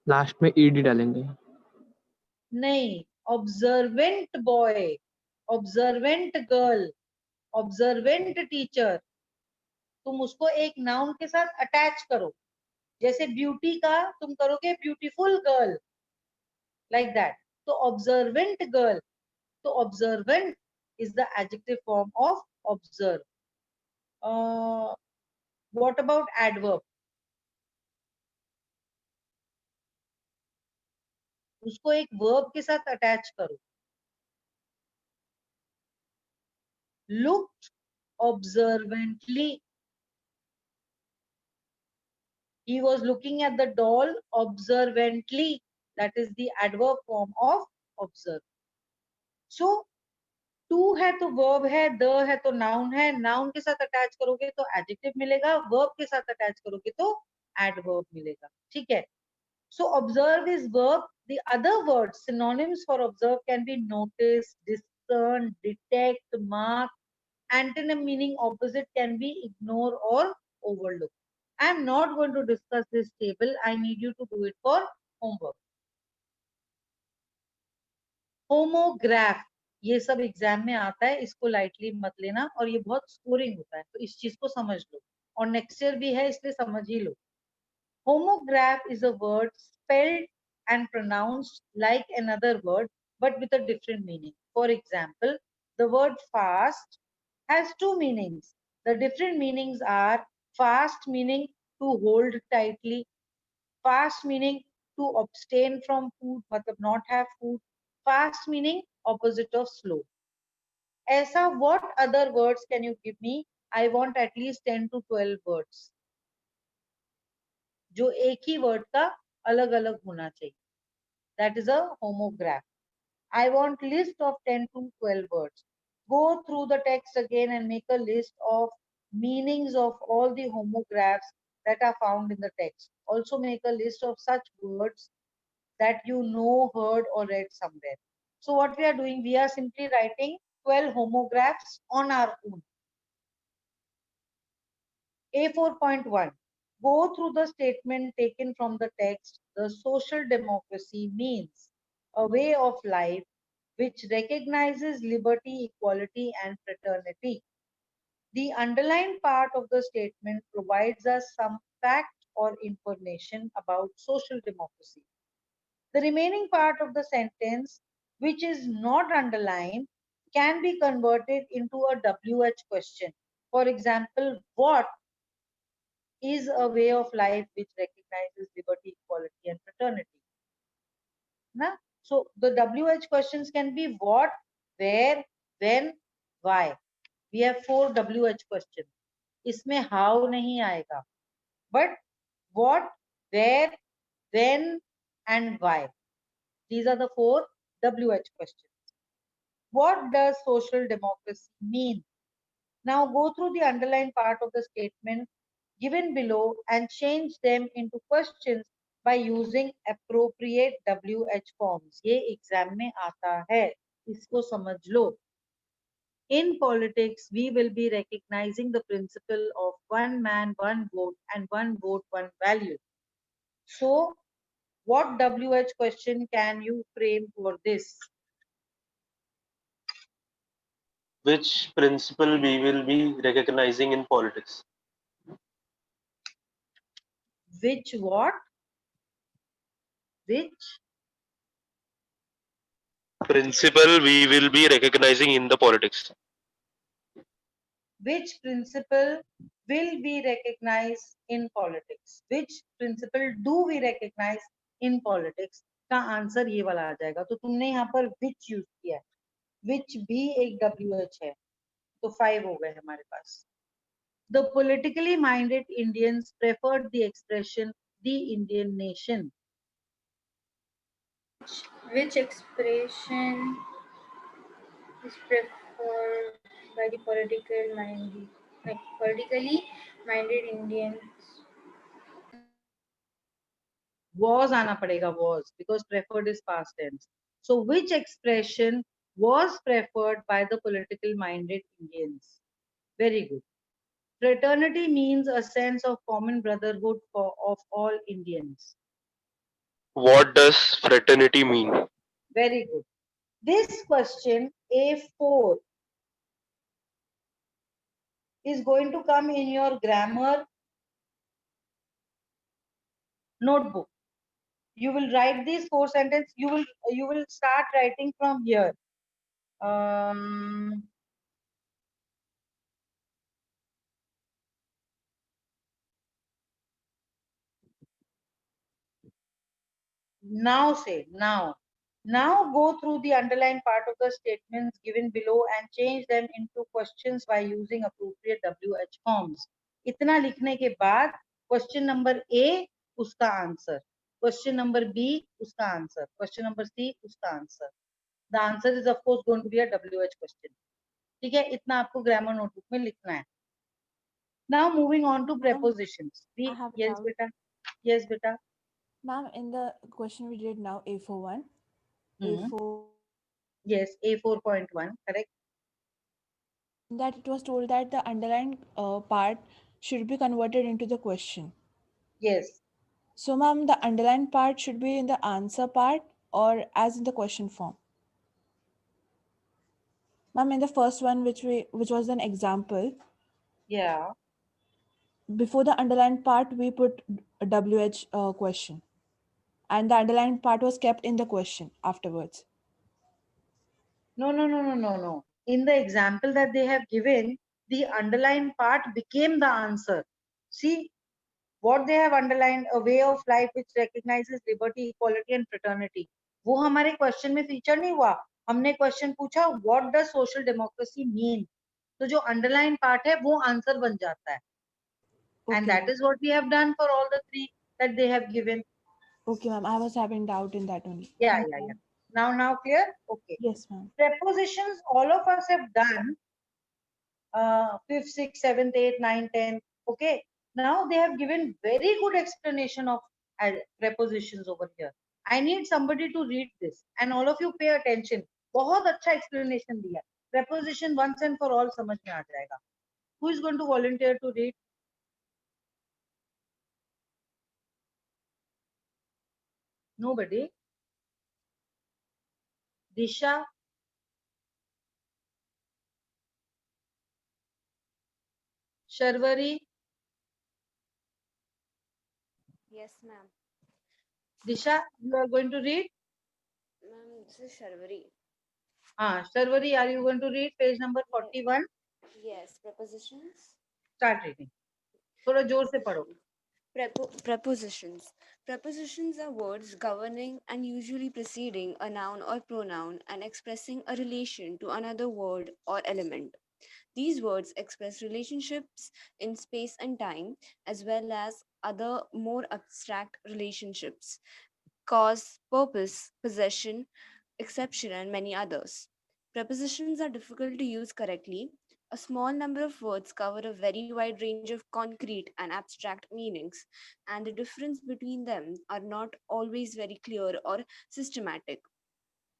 Speaker 7: लास्ट में ed डालेंगे.
Speaker 2: नहीं. Observant boy, observant girl, observant teacher. तुम उसको एक noun के साथ attach करो. जैसे beauty का तुम करोगे beautiful girl, like that. तो observant girl. तो observant is the adjective form of observe. What about adverb? उसको एक verb के साथ attach करो. Looked observantly. He was looking at the doll observantly. That is the adverb form of observe. So to है तो verb है, the है तो noun है. Noun के साथ attach करोगे तो adjective मिलेगा. Verb के साथ attach करोगे तो adverb मिलेगा. ठीक है. So observe is verb. The other words, synonyms for observe can be notice, discern, detect, mark. Antonym meaning opposite can be ignore or overlook. I am not going to discuss this table. I need you to do it for homework. Homograph. ये सब exam में आता है, इसको lightly मत लेना और ये बहुत स्कोरिंग होता है, तो इस चीज को समझ लो और नेक्स्ट ईयर भी है इसलिए समझ ही लो. Homograph is a word spelled and pronounced like another word but with a different meaning. For example, the word fast has two meanings. The different meanings are fast meaning to hold tightly, fast meaning to abstain from food, matlab not have food, fast meaning opposite of slow. ऐसा what other words can you give me? I want at least 10 to 12 words. जो एक ही word का अलग अलग होना चाहिए. That is a homograph. I want list of 10 to 12 words. Go through the text again and make a list of meanings of all the homographs that are found in the text. Also make a list of such words that you know, heard or read somewhere. So what we are doing, we are simply writing 12 homographs on our own. A4.1. Go through the statement taken from the text. The social democracy means a way of life which recognizes liberty, equality, and fraternity. The underlined part of the statement provides us some fact or information about social democracy. The remaining part of the sentence, which is not underlined, can be converted into a WH question. For example, what is a way of life which recognizes liberty, equality, and fraternity? Na? So the WH questions can be what, where, when, why. We have 4 WH questions. इसमें how नहीं आएगा. But what, where, when, and why. These are the 4 WH questions. What does social democracy mean? Now go through the underlined part of the statement given below and change them into questions by using appropriate WH forms. ये exam में आता है, इसको समझ लो. In politics, we will be recognizing the principle of one man, one vote, and one vote, one value. So, what WH question can you frame for this?
Speaker 4: Which principle we will be recognizing in politics?
Speaker 2: Which what? Which
Speaker 4: principle we will be recognizing in the politics?
Speaker 2: Which principle will we recognize in politics? Which principle do we recognize in politics? का answer ये वाला आ जाएगा. तो तुमने यहाँ पर which use किया है. Which भी एक WH है. तो 5 हो गए हमारे पास. The politically minded Indians preferred the expression the Indian nation.
Speaker 1: Which expression is preferred by the politically minded Indians?
Speaker 2: Was आना पड़ेगा was because preferred is past tense. So which expression was preferred by the political minded Indians? Very good. Fraternity means a sense of common brotherhood of all Indians.
Speaker 4: What does fraternity mean?
Speaker 2: Very good. This question A4 is going to come in your grammar notebook. You will write these 4 sentences. You will start writing from here. Now say, now go through the underlined part of the statements given below and change them into questions by using appropriate WH forms. इतना लिखने के बाद question number A उसका answer, question number B उसका answer, question number C उसका answer. The answer is of course going to be a WH question. ठीक है, इतना आपको grammar notebook में लिखना है. Now moving on to prepositions.
Speaker 6: I have a
Speaker 2: Yes
Speaker 6: doubt.
Speaker 2: beta. Yes beta.
Speaker 6: Ma'am, in the question we did now, A41,
Speaker 2: Hmm.
Speaker 6: A4,
Speaker 2: Yes, A4.1, correct.
Speaker 6: that it was told that the underlined part should be converted into the question.
Speaker 2: Yes.
Speaker 6: So, ma'am, the underlined part should be in the answer part or as in the question form? Ma'am, in the first one, which was an example,
Speaker 2: Yeah.
Speaker 6: before the underlined part, we put a WH question. And the underlined part was kept in the question afterwards.
Speaker 2: No. In the example that they have given, the underlined part became the answer. See what they have underlined: a way of life which recognizes liberty, equality and fraternity. वो हमारे question में feature नहीं हुआ. हमने question पूछा what does social democracy mean? तो जो underlined part है वो answer बन जाता है. And
Speaker 6: Okay,
Speaker 2: that is what we have done for all the 3 that they have given.
Speaker 6: okay, ma'am. I was having doubt in that only.
Speaker 2: Yeah.
Speaker 6: Thank you.
Speaker 2: Now clear? Okay.
Speaker 6: Yes, ma'am.
Speaker 2: Prepositions all of us have done 5th, 6th, 7th, 8th, 9th, 10th. Okay. Now they have given very good explanation of prepositions over here. I need somebody to read this and all of you pay attention. बहुत अच्छा explanation दिया. Preposition once and for all समझ में आ जाएगा. Who is going to volunteer to read? Nobody. Disha. Sharwari.
Speaker 9: Yes, ma'am.
Speaker 2: Disha, you are going to read?
Speaker 9: Ma'am, this is Sharvari.
Speaker 2: Sharwari, are you going to read page number 41?
Speaker 9: Yes, prepositions.
Speaker 2: Start reading. थोड़ा जोर से पढ़ो.
Speaker 9: Prepositions. Prepositions are words governing and usually preceding a noun or pronoun and expressing a relation to another word or element. These words express relationships in space and time, as well as other more abstract relationships, cause, purpose, possession, exception, and many others. Prepositions are difficult to use correctly. A small number of words cover a very wide range of concrete and abstract meanings, and the difference between them are not always very clear or systematic.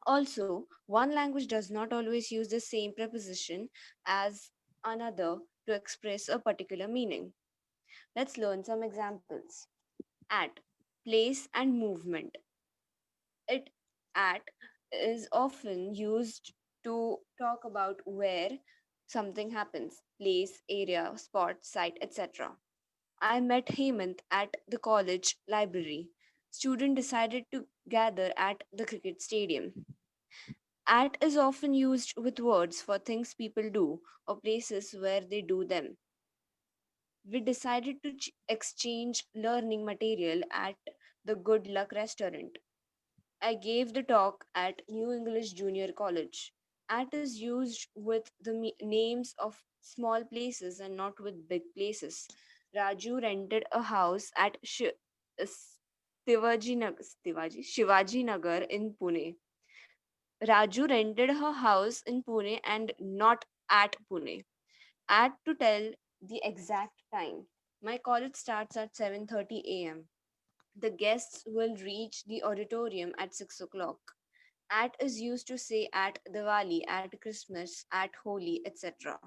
Speaker 9: Also, one language does not always use the same preposition as another to express a particular meaning. Let's learn some examples. At, place, and movement. It at is often used to talk about where something happens: place, area, spot, site, etc. I met Hemant at the college library. Student decided to gather at the cricket stadium. At is often used with words for things people do or places where they do them. We decided to exchange learning material at the Good Luck restaurant. I gave the talk at New English Junior College. At is used with the names of small places and not with big places. Raju rented a house at Shivaji Nagar in Pune. Raju rented her house in Pune and not at Pune. At to tell the exact time. My college starts at 7:30 a.m. The guests will reach the auditorium at 6 o'clock. At is used to say at Diwali, at Christmas, at Holi, etc.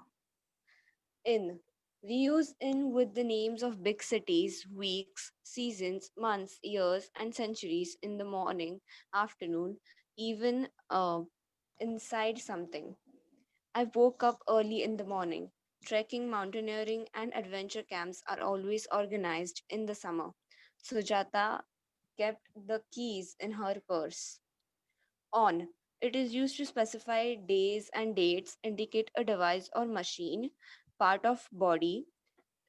Speaker 9: In. We use in with the names of big cities, weeks, seasons, months, years, and centuries in the morning, afternoon, even inside something. I woke up early in the morning. Trekking, mountaineering, and adventure camps are always organized in the summer. Sujata kept the keys in her purse. On. It is used to specify days and dates, indicate a device or machine, part of body,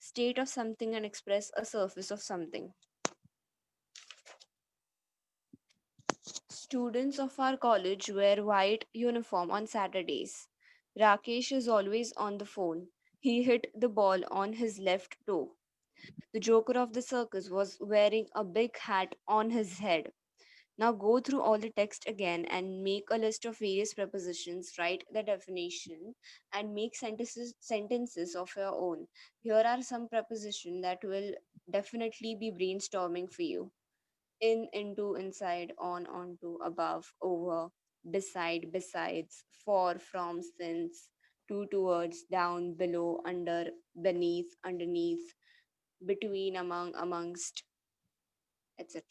Speaker 9: state of something, and express a surface of something. Students of our college wear white uniform on Saturdays. Rakesh is always on the phone. He hit the ball on his left toe. The Joker of the circus was wearing a big hat on his head. Now go through all the text again and make a list of various prepositions, write the definition, and make sentences of your own. Here are some prepositions that will definitely be brainstorming for you. In, into, inside, on, onto, above, over, beside, besides, for, from, since, to, towards, down, below, under, beneath, underneath, between, among, amongst, etc.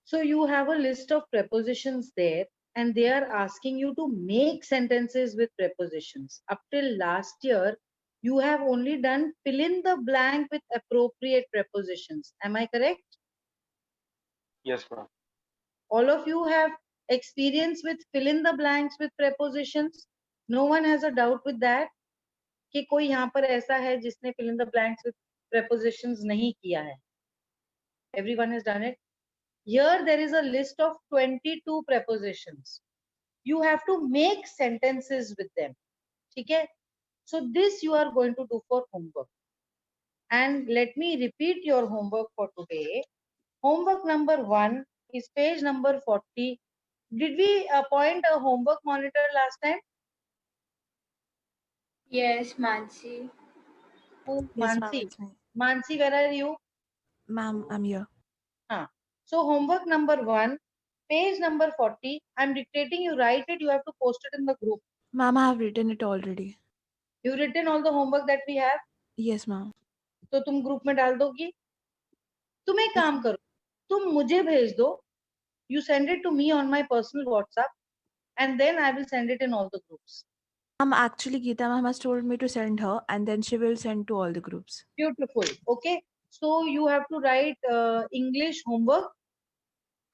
Speaker 2: So you have a list of prepositions there, and they are asking you to make sentences with prepositions. Up till last year, you have only done fill in the blank with appropriate prepositions. Am I correct?
Speaker 4: Yes, ma'am.
Speaker 2: All of you have experience with fill in the blanks with prepositions. No one has a doubt with that कि कोई यहाँ पर ऐसा है जिसने fill in the blanks with prepositions नहीं किया है. Everyone has done it. Here there is a list of 22 prepositions. You have to make sentences with them. Okay? So this you are going to do for homework. And let me repeat your homework for today. Homework number 1 is page number 40. Did we appoint a homework monitor last time?
Speaker 1: Yes, Mansi.
Speaker 2: Oh,
Speaker 6: Yes, ma'am,
Speaker 2: Mansi.
Speaker 6: it's me.
Speaker 2: Mansi, where are you?
Speaker 6: Ma'am, I'm here.
Speaker 2: So homework number 1, page number 40. I'm dictating, you write it, you have to post it in the group.
Speaker 6: Ma'am, I have written it already.
Speaker 2: You've written all the homework that we have?
Speaker 6: Yes, ma'am.
Speaker 2: तो तुम group में डाल दोगी? तुम एक
Speaker 6: Yes,
Speaker 2: काम
Speaker 6: ma'am.
Speaker 2: करो, तुम मुझे भेज दो. You send it to me on my personal WhatsApp, and then I will send it in all the groups.
Speaker 6: Actually, Geeta ma'am has told me to send her, and then she will send to all the groups.
Speaker 2: Beautiful. Okay. So you have to write English homework,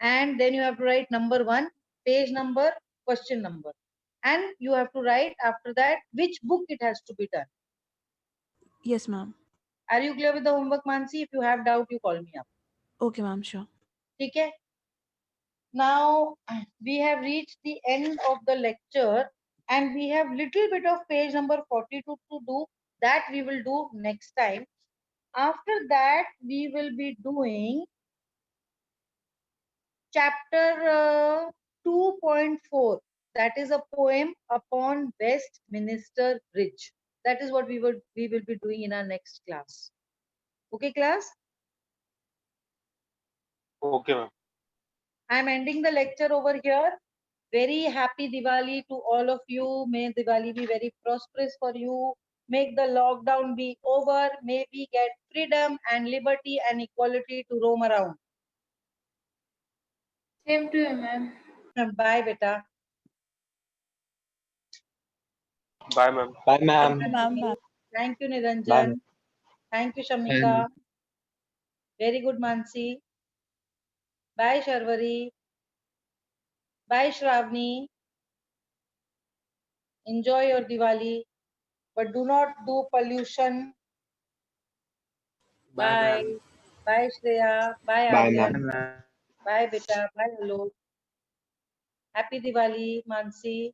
Speaker 2: and then you have to write number 1, page number, question number, and you have to write after that which book it has to be done.
Speaker 6: Yes, ma'am.
Speaker 2: Are you clear with the homework, Mansi? If you have doubt, you call me up.
Speaker 6: Okay, ma'am, sure.
Speaker 2: Okay. Now we have reached the end of the lecture, and we have little bit of page number 42 to do. That we will do next time. After that, we will be doing chapter 2.4. That is a poem upon Westminster Bridge. That is what we will be doing in our next class. Okay, class?
Speaker 4: Okay, ma'am.
Speaker 2: I am ending the lecture over here. Very happy Diwali to all of you. May Diwali be very prosperous for you. Make the lockdown be over. May we get freedom and liberty and equality to roam around.
Speaker 1: Same to you, ma'am.
Speaker 2: Bye, beta.
Speaker 4: Bye, ma'am.
Speaker 7: Bye, ma'am.
Speaker 6: Ma'am.
Speaker 2: Thank you,
Speaker 7: Bye.
Speaker 2: Niranjan. Thank you, Shamika.
Speaker 7: And
Speaker 2: Very good, Mansi. Bye, Sharvari. Bye, Shravani. Enjoy your Diwali, but do not do pollution.
Speaker 8: Bye,
Speaker 2: Bye.
Speaker 8: ma'am.
Speaker 2: Bye, Shreya. Bye,
Speaker 3: Bye,
Speaker 2: Aryan.
Speaker 3: ma'am.
Speaker 2: Bye, beta. Bye, Alok. Happy Diwali, Mansi.